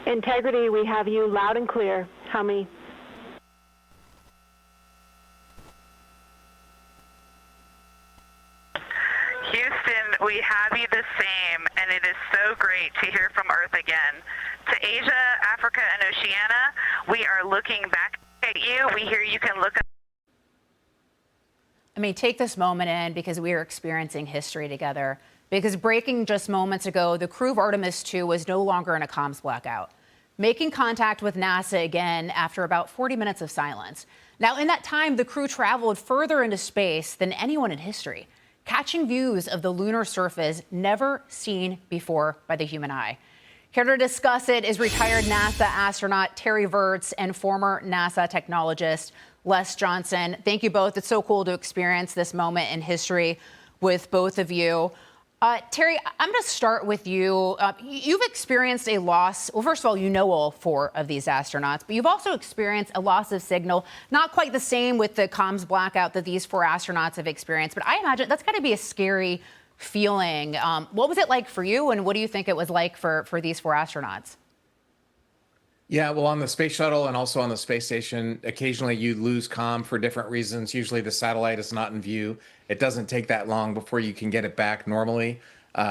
Integrity, we have you loud and clear. How many? Houston, we have you the same, and it is so great to hear from Earth again. To Asia, Africa, and Oceania, we are looking back at you. We hear you can look up. I mean, take this moment in because we are experiencing history together. Because breaking just moments ago, the crew of Artemis II was no longer in a comms blackout, making contact with NASA again after about 40 minutes of silence. Now, in that time, the crew traveled further into space than anyone in history, catching views of the lunar surface never seen before by the human eye. Here to discuss it is retired NASA astronaut Terry Virts and former NASA technologist Les Johnson. Thank you both. It's so cool to experience this moment in history with both of you. Terry, I'm going to start with you. You've experienced a loss. Well, first of all, you know all four of these astronauts, but you've also experienced a loss of signal, not quite the same with the comms blackout that these four astronauts have experienced, but I imagine that's got to be a scary feeling. What was it like for you, and what do you think it was like for these four astronauts? Yeah, well, on the space shuttle and also on the space station, occasionally you lose comm for different reasons. Usually the satellite is not in view. It doesn't take that long before you can get it back normally.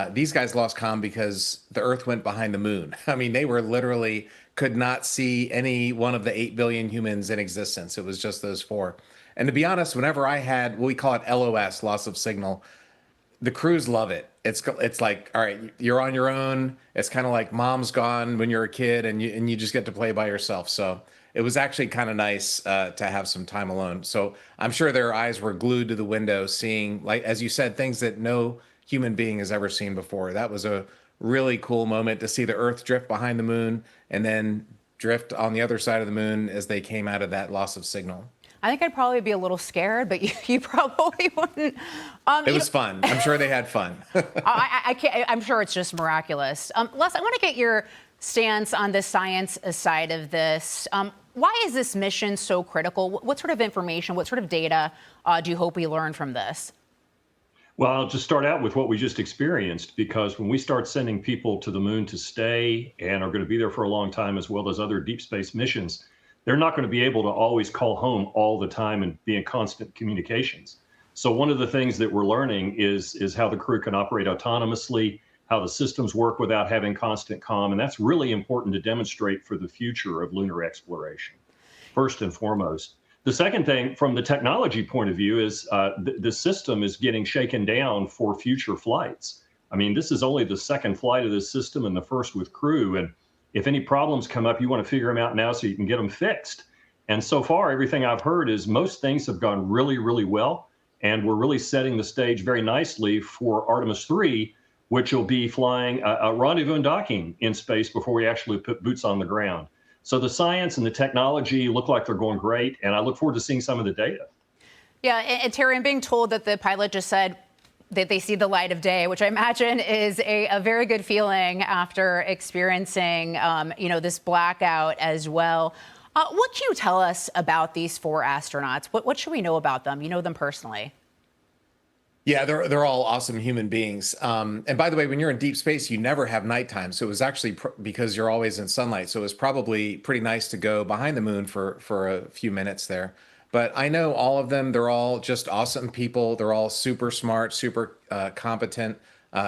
These guys lost comm because the Earth went behind the moon. I mean, they were literally could not see any one of the 8 billion humans in existence. It was just those four. And to be honest, whenever I had, we call it LOS, loss of signal, the crews love it. It's like, all right, you're on your own. It's kind of like mom's gone when you're a kid and you just get to play by yourself. So it was actually kind of nice to have some time alone. So I'm sure their eyes were glued to the window seeing, like, as you said, things that no human being has ever seen before. That was a really cool moment to see the Earth drift behind the moon and then drift on the other side of the moon as they came out of that loss of signal. I think I'd probably be a little scared, but you probably wouldn't. It was fun. I'm sure they had fun. I can't, I'm sure it's just miraculous. Les, I want to get your stance on the science side of this. Why is this mission so critical? What sort of information, what sort of data do you hope we learn from this? Well, I'll just start out with what we just experienced, because when we start sending people to the moon to stay and are going to be there for a long time, as well as other deep space missions, they're not going to be able to always call home all the time and be in constant communications. So one of the things that we're learning is how the crew can operate autonomously, how the systems work without having constant comm. And that's really important to demonstrate for the future of lunar exploration, first and foremost. The second thing, from the technology point of view, is the system is getting shaken down for future flights. I mean, this is only the second flight of this system and the first with crew. And if any problems come up, you want to figure them out now so you can get them fixed. And so far, everything I've heard is most things have gone really, really well. And we're really setting the stage very nicely for Artemis III, which will be flying a rendezvous and docking in space before we actually put boots on the ground. So the science and the technology look like they're going great. And I look forward to seeing some of the data. Yeah, and Terry, I'm being told that the pilot just said that they see the light of day, which I imagine is a very good feeling after experiencing, this blackout as well. What can you tell us about these four astronauts? What should we know about them? You know them personally. Yeah, they're all awesome human beings. And by the way, when you're in deep space, you never have nighttime. So it was actually because you're always in sunlight. So it was probably pretty nice to go behind the moon for a few minutes there. But I know all of them. They're all just awesome people. They're all super smart, super competent.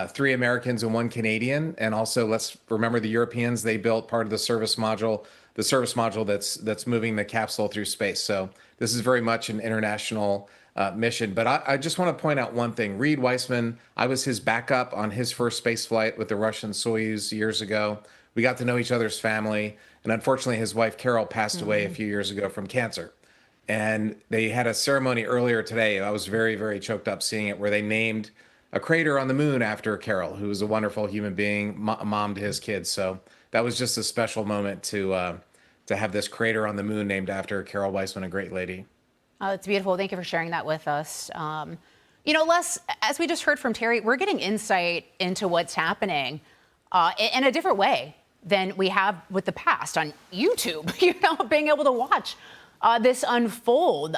3 Americans and 1 Canadian. And also, let's remember the Europeans. They built part of the service module that's moving the capsule through space. So this is very much an international mission. But I just want to point out one thing. Reed Weissman, I was his backup on his first space flight with the Russian Soyuz years ago. We got to know each other's family. And unfortunately, his wife, Carol, passed away a few years ago from cancer. And they had a ceremony earlier today. I was very, very choked up seeing it, where they named a crater on the moon after Carol, who was a wonderful human being, mom to his kids. So that was just a special moment to have this crater on the moon named after Carol Weissman, a great lady. It's beautiful. Thank you for sharing that with us. Les, as we just heard from Terry, we're getting insight into what's happening in a different way than we have with the past on YouTube, being able to watch this unfold.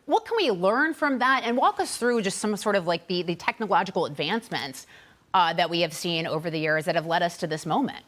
What can we learn from that? And walk us through just some sort of like the technological advancements that we have seen over the years that have led us to this moment.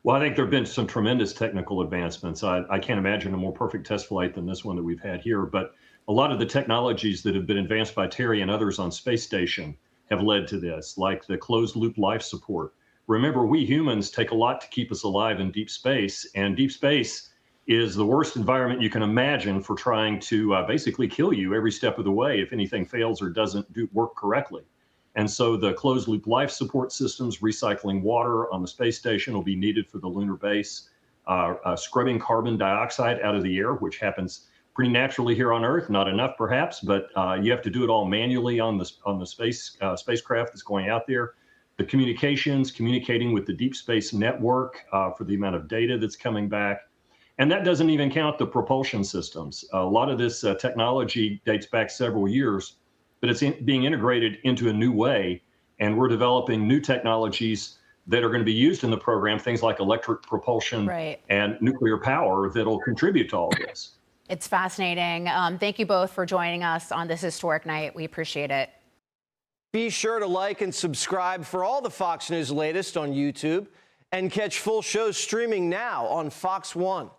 Well, I think there have been some tremendous technical advancements. I can't imagine a more perfect test flight than this one that we've had here. But a lot of the technologies that have been advanced by Terry and others on space station have led to this, like the closed loop life support. Remember, we humans take a lot to keep us alive in deep space, and deep space is the worst environment you can imagine for trying to basically kill you every step of the way if anything fails or doesn't work correctly. And so the closed loop life support systems, recycling water on the space station will be needed for the lunar base, scrubbing carbon dioxide out of the air, which happens pretty naturally here on Earth, not enough perhaps, but you have to do it all manually on the spacecraft that's going out there. The communications, communicating with the deep space network for the amount of data that's coming back. And that doesn't even count the propulsion systems. A lot of this technology dates back several years, but it's being integrated into a new way. And we're developing new technologies that are going to be used in the program, things like electric propulsion and nuclear power that'll contribute to all this. It's fascinating. Thank you both for joining us on this historic night. We appreciate it. Be sure to like and subscribe for all the Fox News latest on YouTube and catch full shows streaming now on Fox One.